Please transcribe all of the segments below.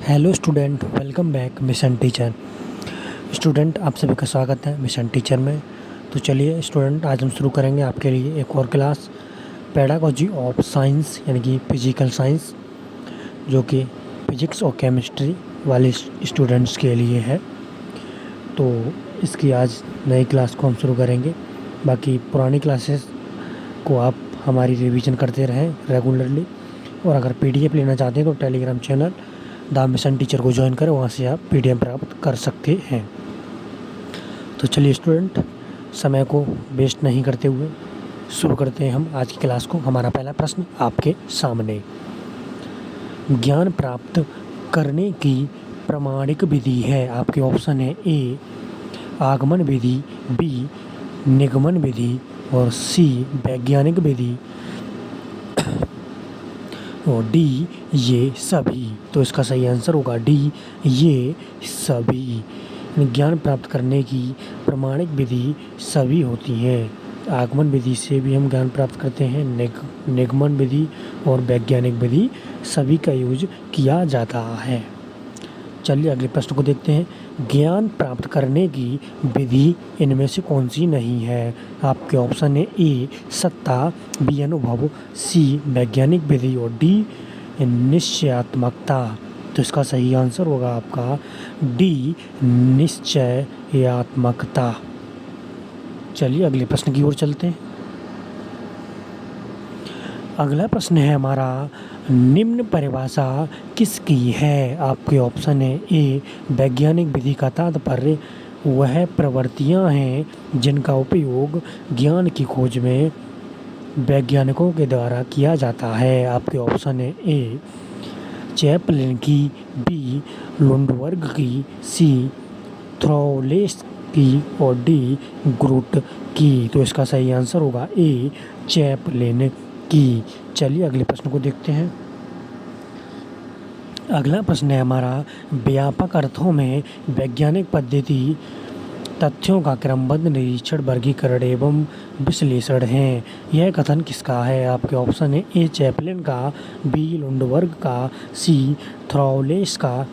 Hello student, welcome back mission teacher. Student, आप सभी का स्वागत है मिशन टीचर में। तो चलिए स्टूडेंट, आज हम शुरू करेंगे आपके लिए एक और क्लास, पेडागोजी ऑफ साइंस यानी कि फिजिकल साइंस, जो कि फिजिक्स और केमिस्ट्री वाले स्टूडेंट्स के लिए है। तो इसकी आज नई क्लास को हम शुरू करेंगे। बाकी पुरानी क्लासेस को आप हमारी रिवीजन करते रहें रेगुलरली, और अगर पीडीएफ लेना चाहते हैं तो Telegram channel the mission teacher को ज्वाइन करें, वहाँ से आप पीडीएफ प्राप्त कर सकते हैं। तो चलिए स्टूडेंट, समय को वेस्ट नहीं करते हुए शुरू करते हैं हम आज की क्लास को। हमारा पहला प्रश्न आपके सामने, ज्ञान प्राप्त करने की प्रामाणिक विधि है। आपके ऑप्शन है ए आगमन विधि, बी निगमन विधि और सी वैज्ञानिक विधि और डी ये सभी। तो इसका सही आंसर होगा डी ये सभी। ज्ञान प्राप्त करने की प्रामाणिक विधि सभी होती है। आगमन विधि से भी हम ज्ञान प्राप्त करते हैं, निगमन विधि और वैज्ञानिक विधि सभी का यूज किया जाता है। चलिए अगले प्रश्न को देखते हैं, ज्ञान प्राप्त करने की विधि इनमें से कौन सी नहीं है। आपके ऑप्शन है ए सत्ता, बी अनुभव, सी वैज्ञानिक विधि और डी निश्चयात्मकता। तो इसका सही आंसर होगा आपका डी निश्चयात्मकता। चलिए अगले प्रश्न की ओर चलते हैं। अगला प्रश्न है हमारा, निम्न परिभाषा किसकी है। आपके ऑप्शन है ए वैज्ञानिक विधि का तात्पर्य वह प्रवृत्तियां हैं जिनका उपयोग ज्ञान की खोज में वैज्ञानिकों के द्वारा किया जाता है। आपके ऑप्शन है ए चैपलिन की, बी लुंडबर्ग की, सी थ्रॉलेस की और डी ग्रुट की। तो इसका सही आंसर होगा ए चैपलिन की। चलिए अगले प्रश्न को देखते हैं। अगला प्रश्न है हमारा, व्यापक अर्थों में वैज्ञानिक पद्धति तथ्यों का क्रमबद्ध निरीक्षण, वर्गीकरण एवं विश्लेषण है। यह कथन किसका है। आपके ऑप्शन है ए चैपलिन का, बी लुंडबर्ग का, सी थ्रॉलेस का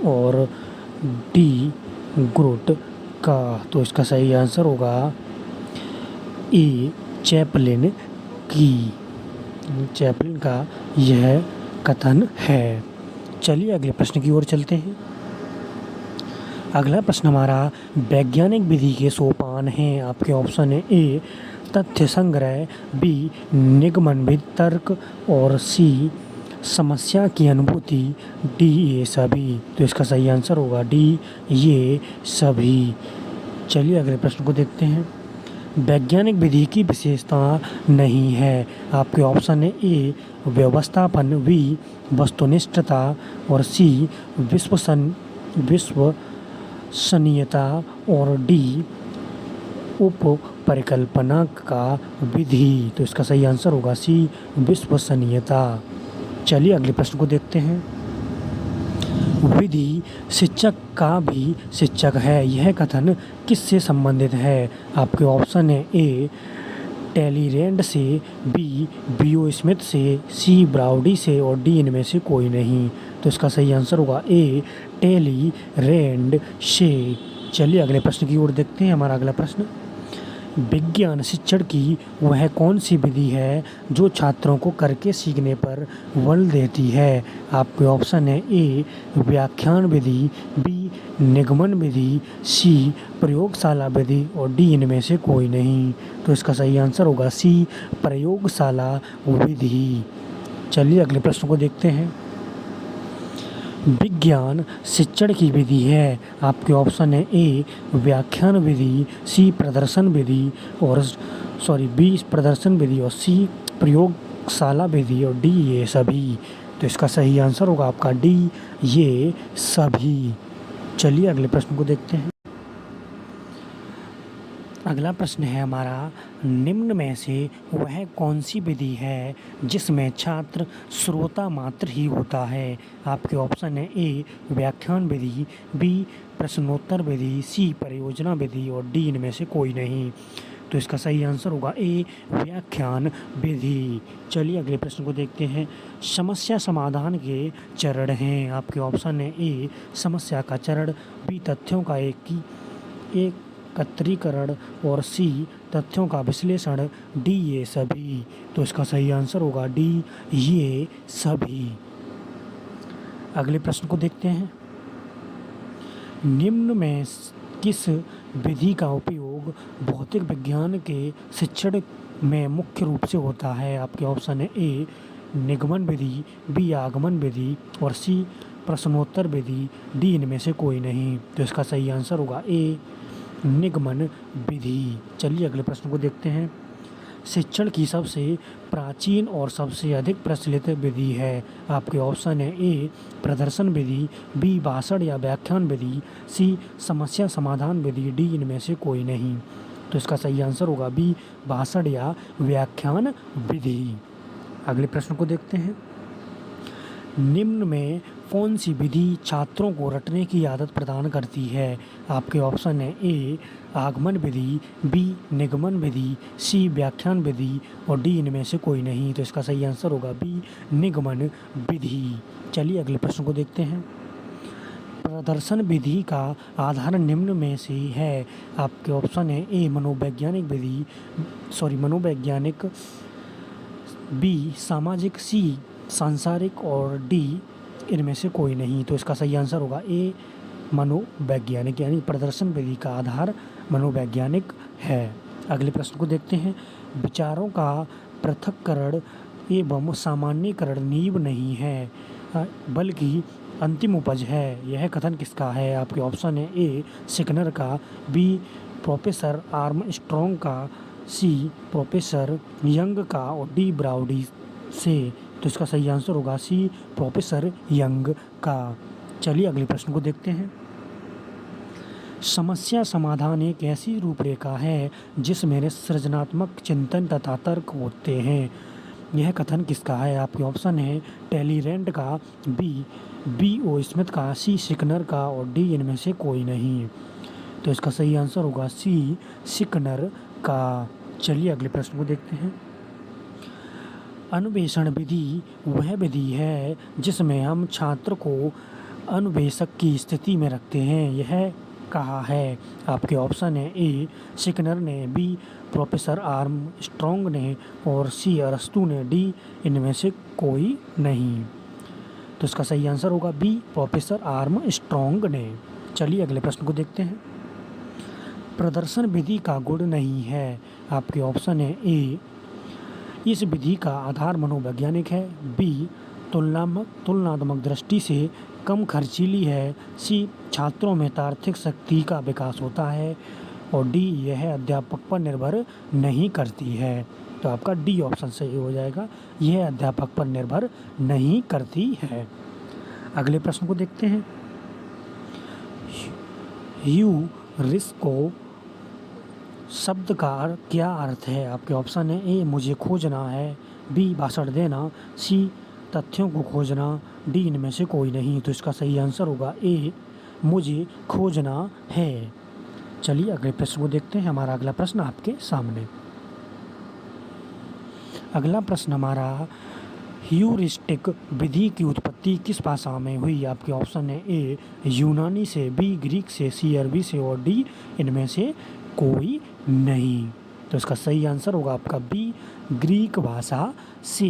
और डी ग्रुट का। तो इसका सही आंसर होगा ए चैपलिन की। चैपलिन का यह कथन है। चलिए अगले प्रश्न की ओर चलते हैं। अगला प्रश्न हमारा, वैज्ञानिक विधि के सोपान हैं। आपके ऑप्शन है ए तथ्य संग्रह, बी निगमन विधि तर्क और सी समस्या की अनुभूति, डी ये सभी। तो इसका सही आंसर होगा डी ये सभी। चलिए अगले प्रश्न को देखते हैं। वैज्ञानिक विधि की विशेषता नहीं है। आपके ऑप्शन है ए व्यवस्थापन, बी वस्तुनिष्ठता और सी विश्वसनीयता और डी उप परिकल्पना का विधि। तो इसका सही आंसर होगा सी विश्वसनीयता। चलिए अगले प्रश्न को देखते हैं। विधि शिक्षक का भी शिक्षक है, यह कथन किससे संबंधित है। आपके ऑप्शन है ए टेलीरेंड से, बी बीओ स्मिथ से, सी ब्राउडी से और डी इनमें से कोई नहीं। तो इसका सही आंसर होगा ए टेलीरेंड से। चलिए अगले प्रश्न की ओर देखते हैं। हमारा अगला प्रश्न, विज्ञान शिक्षण की वह कौन सी विधि है जो छात्रों को करके सीखने पर बल देती है। आपके ऑप्शन है ए व्याख्यान विधि, बी निगमन विधि, सी प्रयोगशाला विधि और डी इनमें से कोई नहीं। तो इसका सही आंसर होगा सी प्रयोगशाला विधि। चलिए अगले प्रश्न को देखते हैं। विज्ञान शिक्षण की विधि है। आपके ऑप्शन है ए व्याख्यान विधि, सी प्रदर्शन विधि और बी प्रदर्शन विधि और सी प्रयोगशाला विधि और डी ये सभी। तो इसका सही आंसर होगा आपका डी ये सभी। चलिए अगले प्रश्न को देखते हैं। अगला प्रश्न है हमारा, निम्न में से वह कौन सी विधि है जिसमें छात्र श्रोता मात्र ही होता है। आपके ऑप्शन है ए व्याख्यान विधि, बी प्रश्नोत्तर विधि, सी परियोजना विधि और डी इनमें से कोई नहीं। तो इसका सही आंसर होगा ए व्याख्यान विधि। चलिए अगले प्रश्न को देखते हैं। समस्या समाधान के चरण हैं। आपके ऑप्शन है ए समस्या का चरण, बी तथ्यों का एकत्रीकरण और सी तथ्यों का विश्लेषण, डी ये सभी। तो इसका सही आंसर होगा डी ये सभी। अगले प्रश्न को देखते हैं। निम्न में किस विधि का उपयोग भौतिक विज्ञान के शिक्षण में मुख्य रूप से होता है? आपके ऑप्शन है ए निगमन विधि, बी आगमन विधि और सी प्रश्नोत्तर विधि, डी इनमें से कोई नहीं। तो इसका सही आंसर होगा ए निगमन विधि। चलिए अगले प्रश्न को देखते हैं। शिक्षण की सबसे प्राचीन और सबसे अधिक प्रचलित विधि है। आपके ऑप्शन है ए प्रदर्शन विधि, बी भाषण या व्याख्यान विधि, सी समस्या समाधान विधि, डी इनमें से कोई नहीं। तो इसका सही आंसर होगा बी भाषण या व्याख्यान विधि। अगले प्रश्न को देखते हैं। निम्न में कौन सी विधि छात्रों को रटने की आदत प्रदान करती है? आपके ऑप्शन है ए आगमन विधि, बी निगमन विधि, सी व्याख्यान विधि और डी इनमें से कोई नहीं। तो इसका सही आंसर होगा बी निगमन विधि। चलिए अगले प्रश्न को देखते हैं। प्रदर्शन विधि का आधार निम्न में से है। आपके ऑप्शन है ए मनोवैज्ञानिक, बी सामाजिक, सी सांसारिक और डी इनमें से कोई नहीं। तो इसका सही आंसर होगा ए मनोवैज्ञानिक, यानी प्रदर्शन विधि का आधार मनोवैज्ञानिक है। अगले प्रश्न को देखते हैं। विचारों का पृथक्करण एवं सामान्यीकरण नींव नहीं है बल्कि अंतिम उपज है, यह कथन किसका है? आपके ऑप्शन है ए सिकनर का, बी प्रोफेसर आर्मस्ट्रॉन्ग का, सी प्रोफेसर यंग का और डी ब्राउडी से। तो इसका सही आंसर होगा सी प्रोफेसर यंग का। चलिए अगले प्रश्न को देखते हैं। समस्या समाधान एक ऐसी रूपरेखा है जिसमें सृजनात्मक चिंतन तथा तर्क होते हैं, यह कथन किसका है? आपके ऑप्शन है टेलीरेंट का, बी ओ स्मिथ का, सी सिकनर का और डी इनमें से कोई नहीं। तो इसका सही आंसर होगा सी सिकनर का। चलिए अगले प्रश्न को देखते हैं। अन्वेषण विधि वह विधि है जिसमें हम छात्र को अन्वेषक की स्थिति में रखते हैं, यह कहा है? आपके ऑप्शन है ए सिकनर ने, बी प्रोफेसर आर्मस्ट्रॉन्ग ने और सी अरस्तु ने, डी इनमें से कोई नहीं। तो इसका सही आंसर होगा बी प्रोफेसर आर्मस्ट्रॉन्ग ने। चलिए अगले प्रश्न को देखते हैं। प्रदर्शन विधि का गुण नहीं है। आपके ऑप्शन है ए इस विधि का आधार मनोवैज्ञानिक है, बी तुलनात्मक दृष्टि से कम खर्चीली है, सी छात्रों में तार्किक शक्ति का विकास होता है और डी यह अध्यापक पर निर्भर नहीं करती है। तो आपका डी ऑप्शन सही हो जाएगा, यह अध्यापक पर निर्भर नहीं करती है। अगले प्रश्न को देखते हैं। ह्यूरिस्टिक शब्द का क्या अर्थ है? आपके ऑप्शन है ए मुझे खोजना है, बी भाषण देना, सी तथ्यों को खोजना, डी इनमें से कोई नहीं। तो इसका सही आंसर होगा ए मुझे खोजना है। चलिए अगले प्रश्न को देखते हैं। हमारा अगला प्रश्न आपके सामने। अगला प्रश्न हमारा ह्यूरिस्टिक विधि की उत्पत्ति किस भाषा में हुई? आपके ऑप्शन है ए यूनानी से, बी ग्रीक से, सी अरबी से और डी इनमें से कोई नहीं। तो इसका सही आंसर होगा आपका बी ग्रीक भाषा से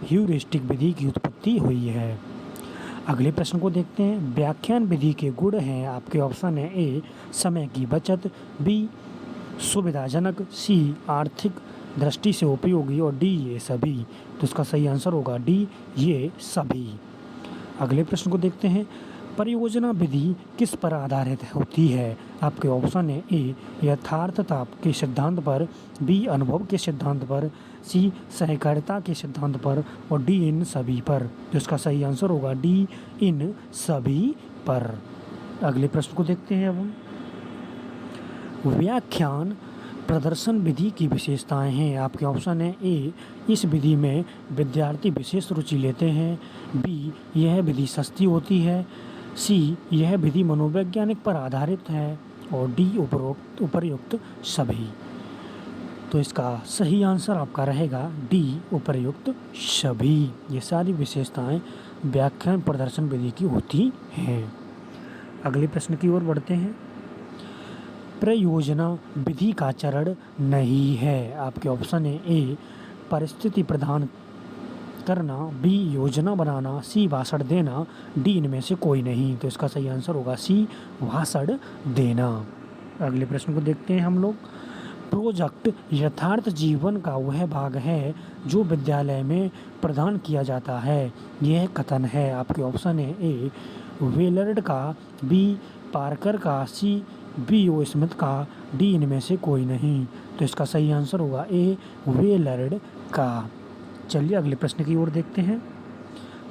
ह्यूरिस्टिक विधि की उत्पत्ति हुई है। अगले प्रश्न को देखते हैं। व्याख्यान विधि के गुण हैं। आपके ऑप्शन है ए समय की बचत, बी सुविधाजनक, सी आर्थिक दृष्टि से उपयोगी और डी ये सभी। तो इसका सही आंसर होगा डी ये सभी। अगले प्रश्न को देखते हैं। परियोजना विधि किस पर आधारित होती है? आपके ऑप्शन है ए यथार्थता के सिद्धांत पर, बी अनुभव के सिद्धांत पर, सी सहकारिता के सिद्धांत पर और डी इन सभी पर। तो इसका सही आंसर होगा डी इन सभी पर। अगले प्रश्न को देखते हैं। अब व्याख्यान प्रदर्शन विधि की विशेषताएं हैं। आपके ऑप्शन है ए इस विधि में विद्यार्थी विशेष रुचि लेते हैं, बी यह विधि सस्ती होती है, सी यह विधि मनोवैज्ञानिक पर आधारित है और डी उपरोक्त सभी। तो इसका सही आंसर आपका रहेगा डी उपर्युक्त सभी। ये सारी विशेषताएं व्याख्यान प्रदर्शन विधि की होती हैं। अगले प्रश्न की ओर बढ़ते हैं। प्रयोजना विधि का चरण नहीं है। आपके ऑप्शन है ए परिस्थिति प्रदान करना, बी योजना बनाना, सी भाषण देना, डी इनमें से कोई नहीं। तो इसका सही आंसर होगा सी भाषण देना। अगले प्रश्न को देखते हैं हम लोग। प्रोजेक्ट यथार्थ जीवन का वह भाग है जो विद्यालय में प्रदान किया जाता है। यह कथन है। आपके ऑप्शन है ए वेलर्ड का, बी पार्कर का, सी बी ओ स्मिथ का, डी इनमें से कोई नहीं। तो इसका सही आंसर होगा ए वेलर्ड का। चलिए अगले प्रश्न की ओर देखते हैं।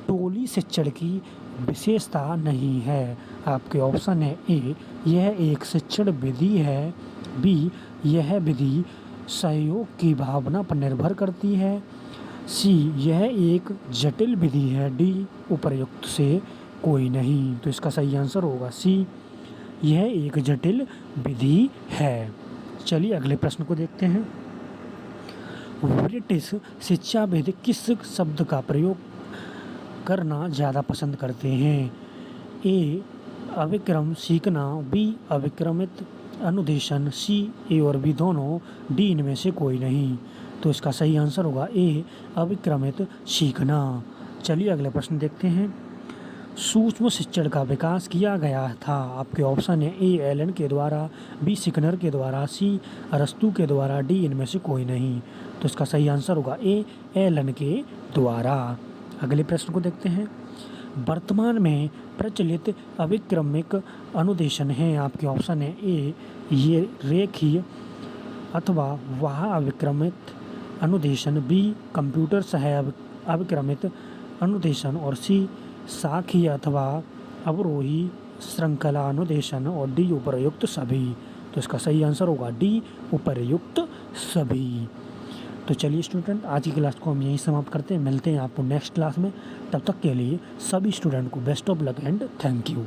टोली शिक्षण की विशेषता नहीं है। आपके ऑप्शन है ए यह एक शिक्षण विधि है, बी यह विधि सहयोग की भावना पर निर्भर करती है, सी यह एक जटिल विधि है, डी उपर्युक्त से कोई नहीं। तो इसका सही आंसर होगा सी यह एक जटिल विधि है। चलिए अगले प्रश्न को देखते हैं। ब्रिटिश शिक्षाविद किस शब्द का प्रयोग करना ज़्यादा पसंद करते हैं। ए अविक्रम सीखना, बी अविक्रमित अनुदेशन, सी ए और बी दोनों, डी इनमें से कोई नहीं। तो इसका सही आंसर होगा ए अविक्रमित सीखना। चलिए अगला प्रश्न देखते हैं। सूक्ष्म शिक्षण का विकास किया गया था। आपके ऑप्शन है ए एलन के द्वारा, बी सिकनर के द्वारा, सी अरस्तु के द्वारा, डी इनमें से कोई नहीं। तो इसका सही आंसर होगा ए एलन के द्वारा। अगले प्रश्न को देखते हैं। वर्तमान में प्रचलित अविक्रमिक अनुदेशन है। आपके ऑप्शन है ए ये रेखीय अथवा वह अविक्रमित अनुदेशन, बी कंप्यूटर सह अविक्रमित अनुदेशन, और सी साखी अथवा अवरोही श्रृंखला अनुदेशन, और डी उपर्युक्त सभी। तो इसका सही आंसर होगा डी उपर्युक्त सभी। तो चलिए स्टूडेंट, आज की क्लास को हम यहीं समाप्त करते हैं। मिलते हैं आपको नेक्स्ट क्लास में। तब तक के लिए सभी स्टूडेंट को best of luck and thank you.